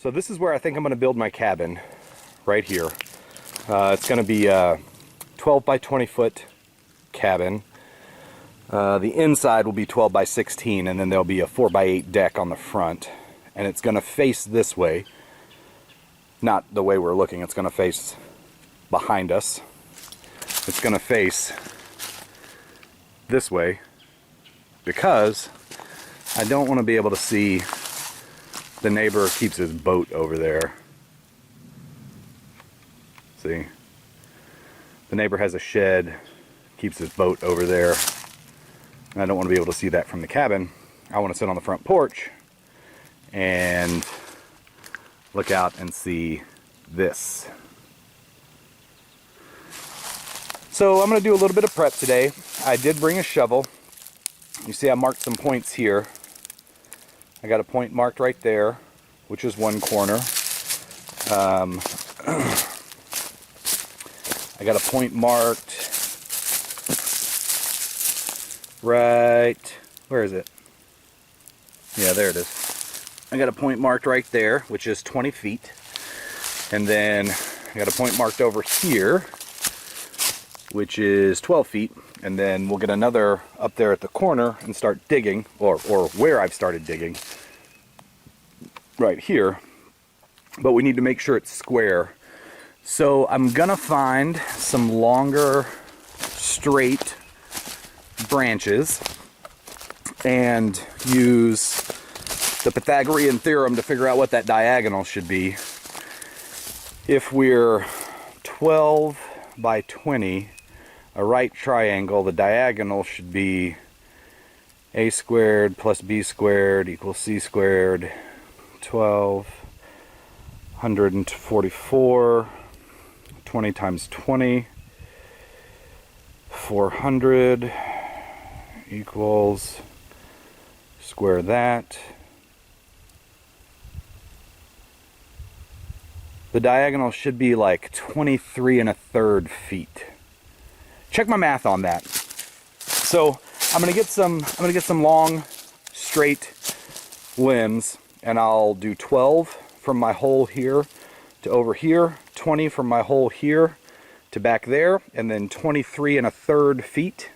So this is where I think I'm going to build my cabin, right here. It's going to be a 12 by 20 foot cabin. The inside will be 12 by 16, and then there'll be a 4 by 8 deck on the front. And it's going to face this way. Not the way we're looking, it's going to face behind us. It's going to face this way because I don't want to be able to see the neighbor keeps his boat over there. See? The neighbor has a shed, keeps his boat over there. And I don't want to be able to see that from the cabin. I want to sit on the front porch and look out and see this. So I'm going to do a little bit of prep today. I did bring a shovel. You see I marked some points here. I got a point marked right there, which is one corner. I got a point marked right, where is it? Yeah, there it is. I got a point marked right there, which is 20 feet. And then I got a point marked over here, which is 12 feet. And then we'll get another up there at the corner and start digging, or where I've started digging, right here. But we need to make sure it's square. So I'm gonna find some longer, straight branches and use the Pythagorean theorem to figure out what that diagonal should be. If we're 12 by 20, a right triangle, the diagonal should be a squared plus b squared equals c squared. 144, 20 times 20, 400 equals, square that. The diagonal should be like 23 1/3 feet. Check my math on that. So I'm gonna get some long, straight limbs, and I'll do 12 from my hole here to over here, 20 from my hole here to back there, and then 23 1/3 feet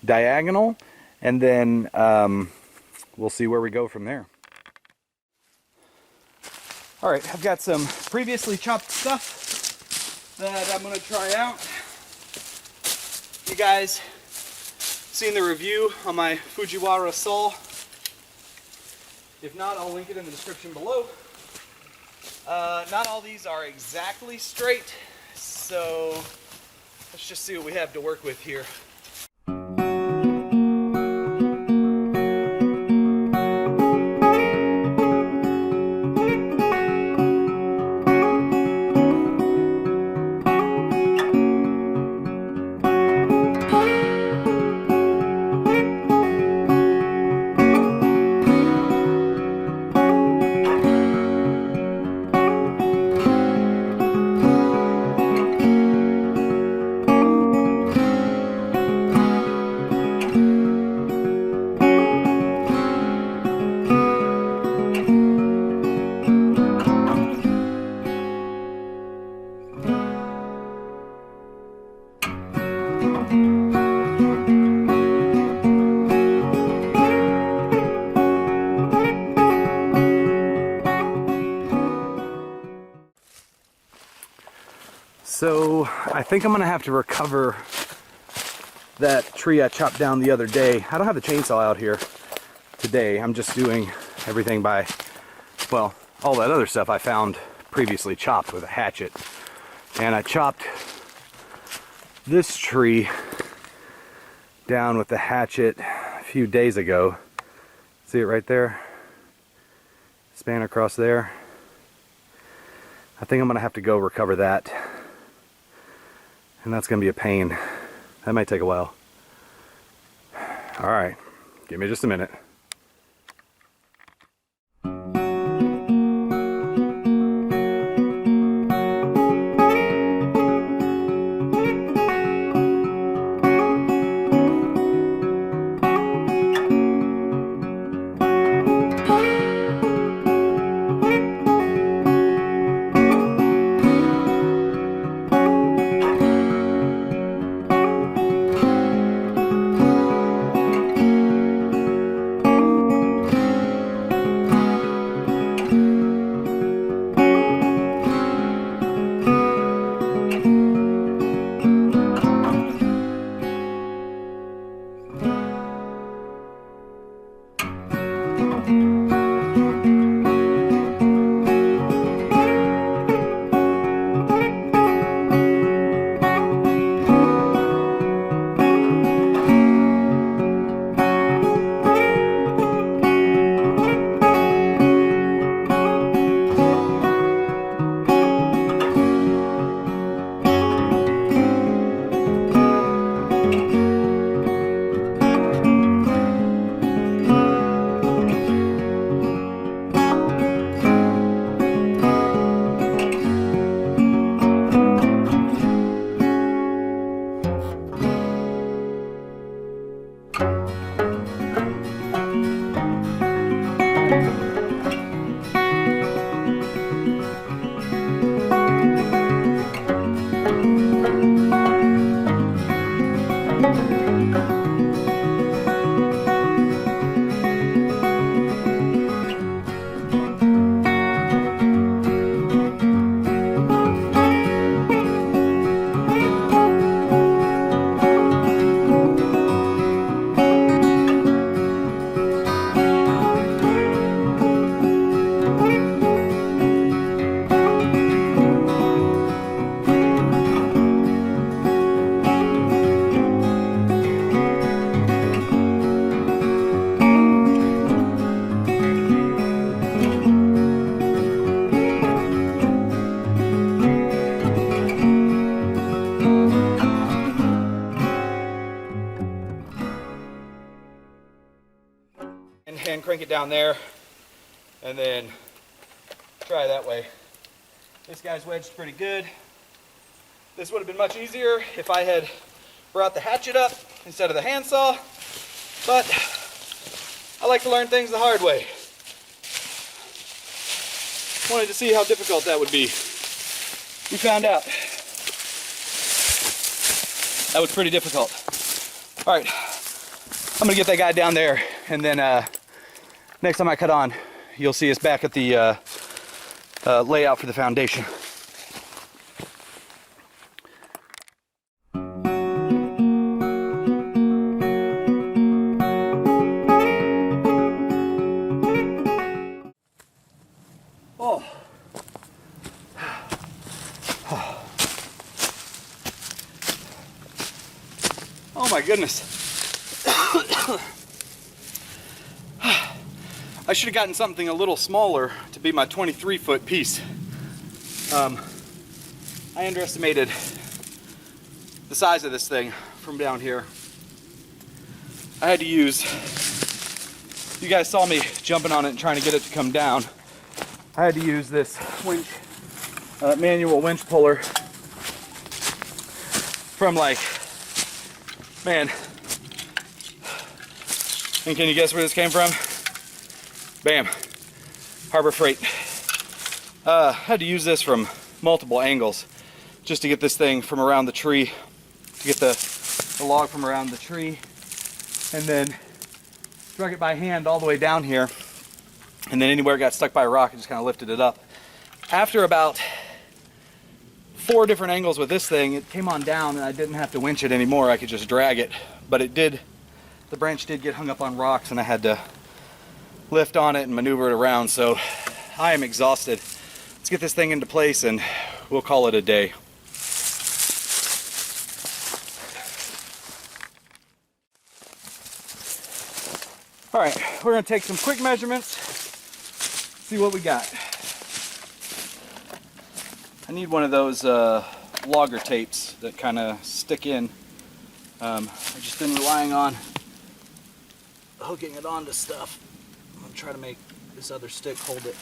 diagonal, and then we'll see where we go from there. Alright, I've got some previously chopped stuff that I'm going to try out. You guys seen the review on my Fujiwara saw? If not, I'll link it in the description below. Not all these are exactly straight, so let's just see what we have to work with here. So I think I'm gonna have to recover that tree I chopped down the other day. I don't have the chainsaw out here today. I'm just doing everything by, well, all that other stuff I found previously chopped with a hatchet. And I chopped this tree down with the hatchet a few days ago. See it right there? Span across there. I think I'm gonna have to go recover that. And that's gonna be a pain. That might take a while. All right, give me just a minute. hand crank it down there and then try that way. This guy's wedged pretty good. This would have been much easier if I had brought the hatchet up instead of the handsaw, but I like to learn things the hard way. Wanted to see how difficult that would be. We found out. That was pretty difficult. All right, I'm gonna get that guy down there, and then next time I cut on, you'll see us back at the layout for the foundation. Oh. Oh my goodness. I should have gotten something a little smaller to be my 23-foot piece. I underestimated the size of this thing from down here. I had to use, you guys saw me jumping on it and trying to get it to come down. I had to use this winch, manual winch puller from like, man, and can you guess where this came from? Bam, Harbor Freight. Had to use this from multiple angles just to get this thing from around the tree, to get the log from around the tree, and then drug it by hand all the way down here, and then anywhere it got stuck by a rock, I just kind of lifted it up. After about 4 different angles with this thing, it came on down and I didn't have to winch it anymore. I could just drag it, but it did, the branch did get hung up on rocks and I had to lift on it and maneuver it around. So I am exhausted. Let's get this thing into place and we'll call it a day. All right, we're gonna take some quick measurements, see what we got. I need one of those logger tapes that kind of stick in. I've just been relying on hooking it onto stuff. I'm gonna try to make this other stick hold it.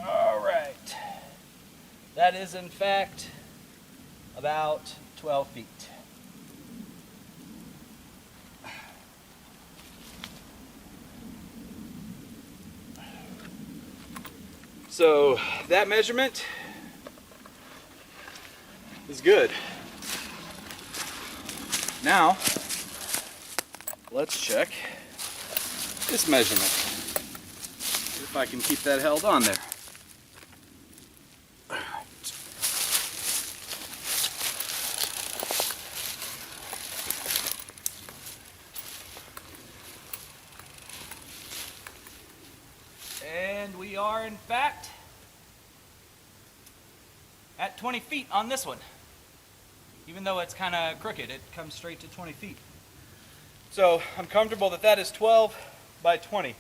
All right, that is in fact about 12 feet. So that measurement is good. Now, let's check this measurement. See if I can keep that held on there. And we are in fact at 20 feet on this one. Even though it's kind of crooked, it comes straight to 20 feet. So I'm comfortable that that is 12 by 20.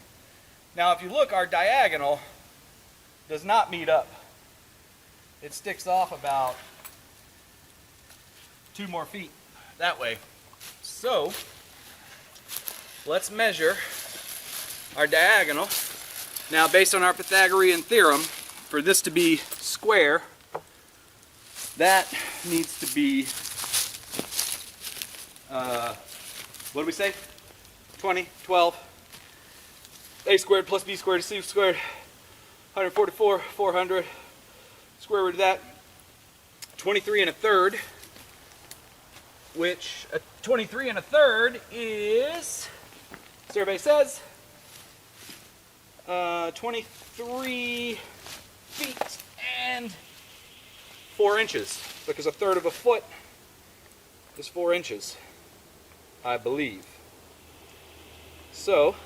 Now if you look, our diagonal does not meet up. It sticks off about 2 more feet that way. So let's measure our diagonal. Now, based on our Pythagorean theorem, for this to be square, that needs to be, what do we say? 20, 12, a squared plus b squared is c squared, 144, 400, square root of that, 23 and a third, which 23 and a third is, survey says, 23 feet and 4 inches, because a third of a foot is 4 inches, I believe. So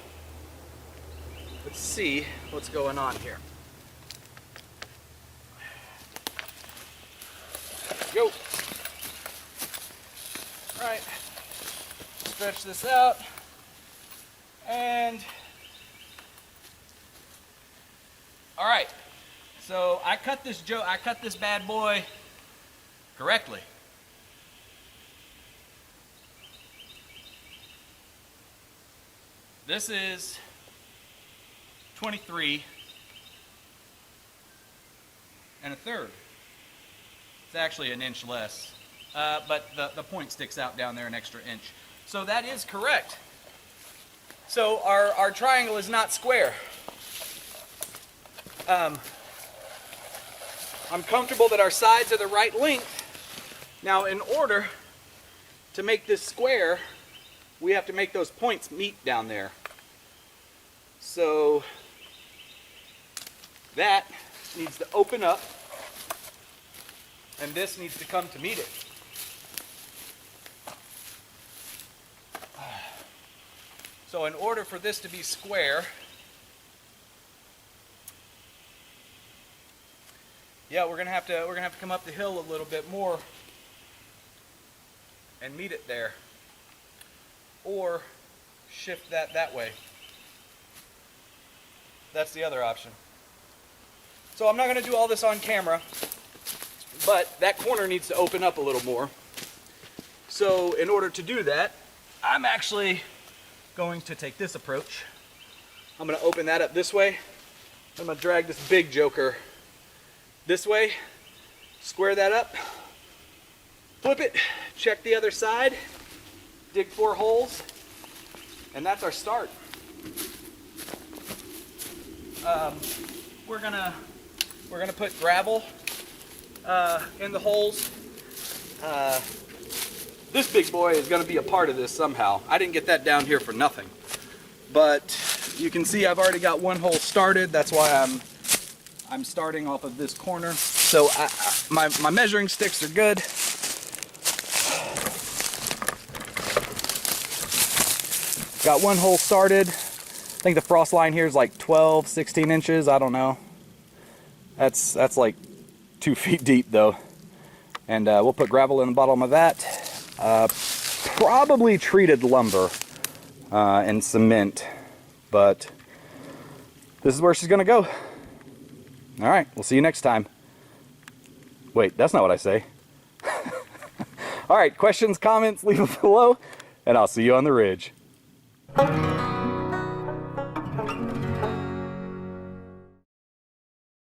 let's see what's going on here. Go. All right, stretch this out, and all right. So I cut this bad boy correctly. this is 23 1/3. It's actually an inch less, but the point sticks out down there an extra inch. So that is correct. So our triangle is not square. I'm comfortable that our sides are the right length. Now, in order to make this square, we have to make those points meet down there. So that needs to open up, and this needs to come to meet it. So in order for this to be square, yeah, we're gonna have to come up the hill a little bit more and meet it there, or shift that way. That's the other option. So I'm not going to do all this on camera, but that corner needs to open up a little more. So in order to do that, I'm actually going to take this approach. I'm going to open that up this way. I'm going to drag this big joker this way, square that up, flip it, check the other side, dig 4 holes, and that's our start. We're gonna put gravel in the holes. This big boy is gonna be a part of this somehow. I didn't get that down here for nothing. But you can see I've already got 1 hole started. That's why I'm starting off of this corner. So my measuring sticks are good. Got 1 hole started. I think the frost line here is like 12, 16 inches. I don't know. That's like 2 feet deep though. And we'll put gravel in the bottom of that. Probably treated lumber and cement. But this is where she's gonna go. All right, we'll see you next time. Wait, that's not what I say. All right, questions, comments, leave them below, and I'll see you on the ridge.